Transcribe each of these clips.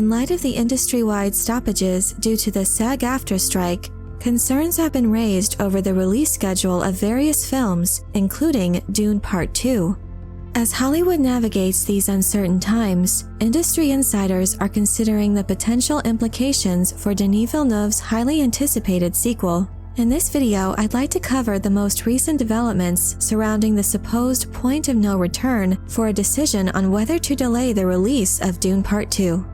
In light of the industry-wide stoppages due to the SAG-AFTRA strike, concerns have been raised over the release schedule of various films, including Dune Part 2. As Hollywood navigates these uncertain times, industry insiders are considering the potential implications for Denis Villeneuve's highly anticipated sequel. In this video, I'd like to cover the most recent developments surrounding the supposed point of no return for a decision on whether to delay the release of Dune Part 2.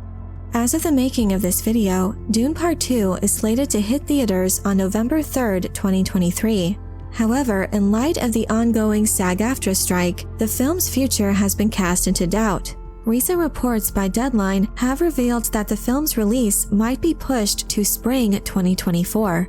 As of the making of this video, Dune Part 2 is slated to hit theaters on November 3, 2023. However, in light of the ongoing SAG-AFTRA strike, the film's future has been cast into doubt. Recent reports by Deadline have revealed that the film's release might be pushed to spring 2024.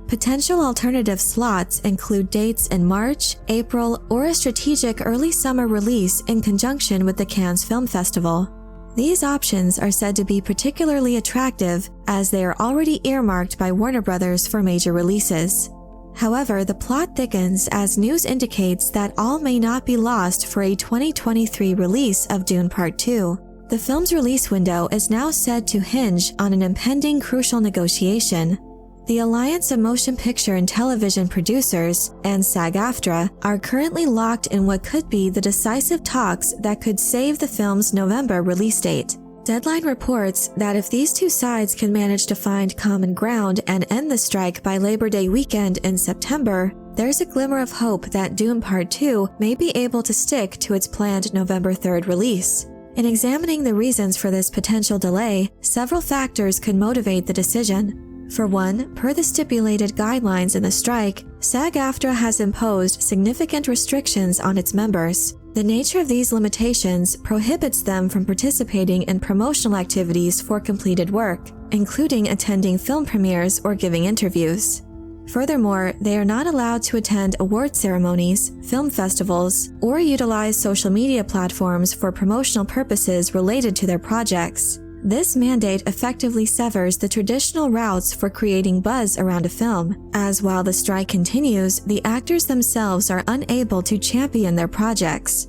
Potential alternative slots include dates in March, April, or a strategic early summer release in conjunction with the Cannes Film Festival. These options are said to be particularly attractive as they are already earmarked by Warner Bros. For major releases. However, the plot thickens as news indicates that all may not be lost for a 2023 release of Dune Part 2. The film's release window is now said to hinge on an impending crucial negotiation. The Alliance of Motion Picture and Television Producers and SAG-AFTRA are currently locked in what could be the decisive talks that could save the film's November release date. Deadline reports that if these two sides can manage to find common ground and end the strike by Labor Day weekend in September, there's a glimmer of hope that Dune Part 2 may be able to stick to its planned November 3rd release. In examining the reasons for this potential delay, several factors could motivate the decision. For one, per the stipulated guidelines in the strike, SAG-AFTRA has imposed significant restrictions on its members. The nature of these limitations prohibits them from participating in promotional activities for completed work, including attending film premieres or giving interviews. Furthermore, they are not allowed to attend award ceremonies, film festivals, or utilize social media platforms for promotional purposes related to their projects. This mandate effectively severs the traditional routes for creating buzz around a film, as while the strike continues, the actors themselves are unable to champion their projects.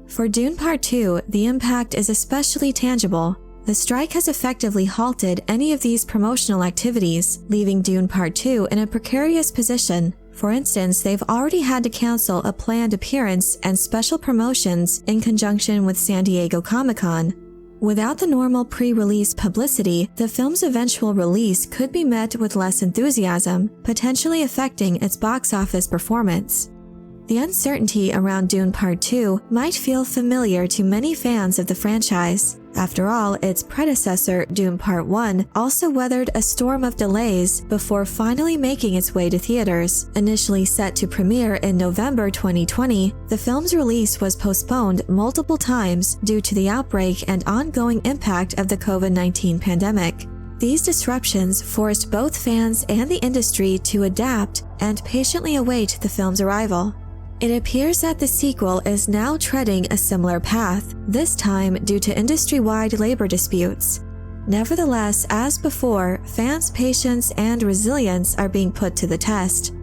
For Dune Part 2, the impact is especially tangible. The strike has effectively halted any of these promotional activities, leaving Dune Part 2 in a precarious position. For instance, they've already had to cancel a planned appearance and special promotions in conjunction with San Diego Comic-Con. Without the normal pre-release publicity, the film's eventual release could be met with less enthusiasm, potentially affecting its box office performance. The uncertainty around Dune Part 2 might feel familiar to many fans of the franchise. After all, its predecessor, Dune Part 1, also weathered a storm of delays before finally making its way to theaters. Initially set to premiere in November 2020, the film's release was postponed multiple times due to the outbreak and ongoing impact of the COVID-19 pandemic. These disruptions forced both fans and the industry to adapt and patiently await the film's arrival. It appears that the sequel is now treading a similar path, this time due to industry-wide labor disputes. Nevertheless, as before, fans' patience and resilience are being put to the test.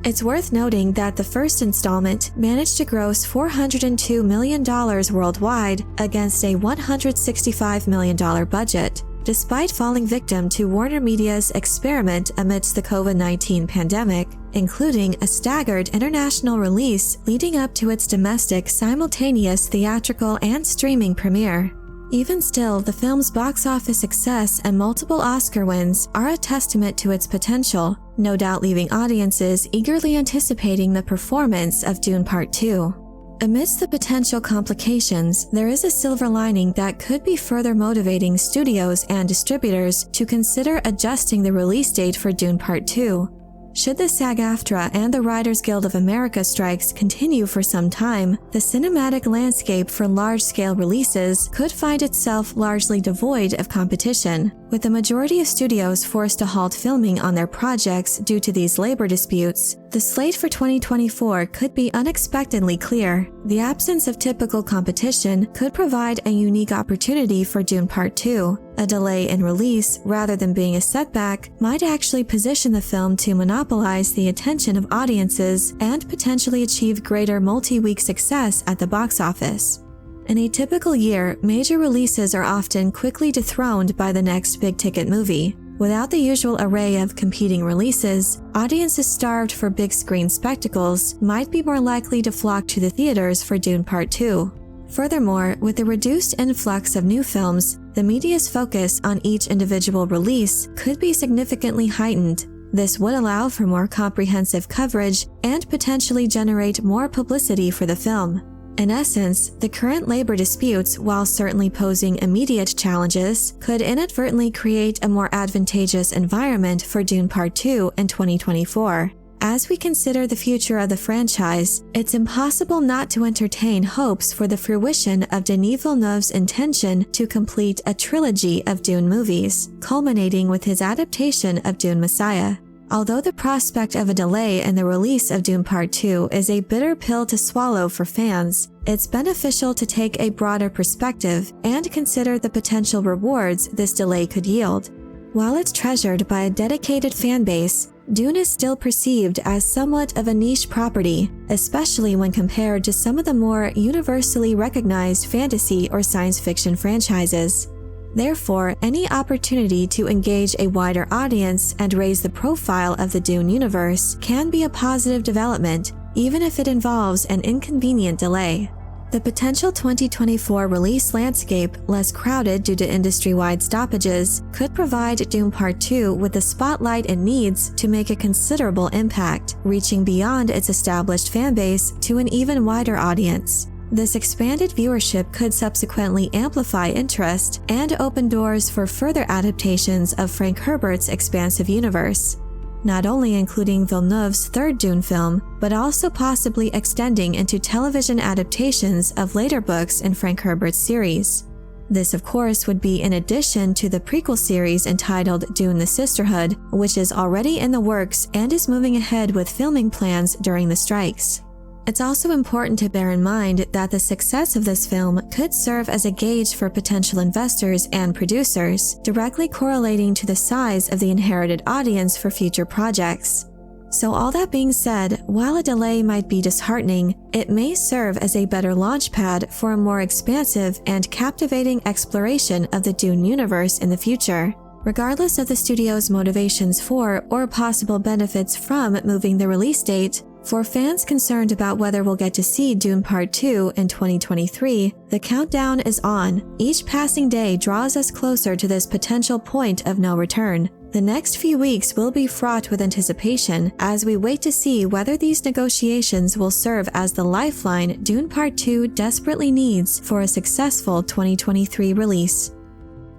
It's worth noting that the first installment managed to gross $402 million worldwide against a $165 million budget, despite falling victim to Warner Media's experiment amidst the COVID-19 pandemic, including a staggered international release leading up to its domestic simultaneous theatrical and streaming premiere. Even still, the film's box office success and multiple Oscar wins are a testament to its potential, no doubt leaving audiences eagerly anticipating the performance of Dune Part 2. Amidst the potential complications, there is a silver lining that could be further motivating studios and distributors to consider adjusting the release date for Dune Part 2. Should the SAG-AFTRA and the Writers Guild of America strikes continue for some time, the cinematic landscape for large-scale releases could find itself largely devoid of competition, with the majority of studios forced to halt filming on their projects due to these labor disputes. The slate for 2024 could be unexpectedly clear. The absence of typical competition could provide a unique opportunity for Dune Part 2. A delay in release, rather than being a setback, might actually position the film to monopolize the attention of audiences and potentially achieve greater multi-week success at the box office. In a typical year, major releases are often quickly dethroned by the next big-ticket movie. Without the usual array of competing releases, audiences starved for big-screen spectacles might be more likely to flock to the theaters for Dune Part 2. Furthermore, with the reduced influx of new films, the media's focus on each individual release could be significantly heightened. This would allow for more comprehensive coverage and potentially generate more publicity for the film. In essence, the current labor disputes, while certainly posing immediate challenges, could inadvertently create a more advantageous environment for Dune Part 2 in 2024. As we consider the future of the franchise, it's impossible not to entertain hopes for the fruition of Denis Villeneuve's intention to complete a trilogy of Dune movies, culminating with his adaptation of Dune Messiah. Although the prospect of a delay in the release of Dune Part 2 is a bitter pill to swallow for fans, it's beneficial to take a broader perspective and consider the potential rewards this delay could yield. While it's treasured by a dedicated fan base, Dune is still perceived as somewhat of a niche property, especially when compared to some of the more universally recognized fantasy or science fiction franchises. Therefore, any opportunity to engage a wider audience and raise the profile of the Dune universe can be a positive development, even if it involves an inconvenient delay. The potential 2024 release landscape, less crowded due to industry-wide stoppages, could provide Dune Part 2 with the spotlight it needs to make a considerable impact, reaching beyond its established fanbase to an even wider audience. This expanded viewership could subsequently amplify interest and open doors for further adaptations of Frank Herbert's expansive universe, not only including Villeneuve's third Dune film, but also possibly extending into television adaptations of later books in Frank Herbert's series. This, of course, would be in addition to the prequel series entitled Dune: The Sisterhood, which is already in the works and is moving ahead with filming plans during the strikes. It's also important to bear in mind that the success of this film could serve as a gauge for potential investors and producers, directly correlating to the size of the inherited audience for future projects. So all that being said, while a delay might be disheartening, it may serve as a better launchpad for a more expansive and captivating exploration of the Dune universe in the future. Regardless of the studio's motivations for or possible benefits from moving the release date, for fans concerned about whether we'll get to see Dune Part 2 in 2023, the countdown is on. Each passing day draws us closer to this potential point of no return. The next few weeks will be fraught with anticipation as we wait to see whether these negotiations will serve as the lifeline Dune Part 2 desperately needs for a successful 2023 release.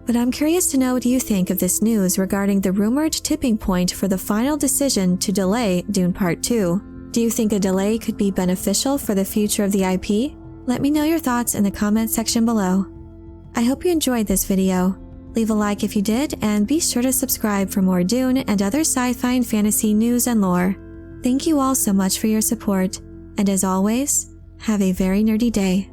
But I'm curious to know what you think of this news regarding the rumored tipping point for the final decision to delay Dune Part 2. Do you think a delay could be beneficial for the future of the IP? Let me know your thoughts in the comments section below. I hope you enjoyed this video. Leave a like if you did, and be sure to subscribe for more Dune and other sci-fi and fantasy news and lore. Thank you all so much for your support, and as always, have a very nerdy day.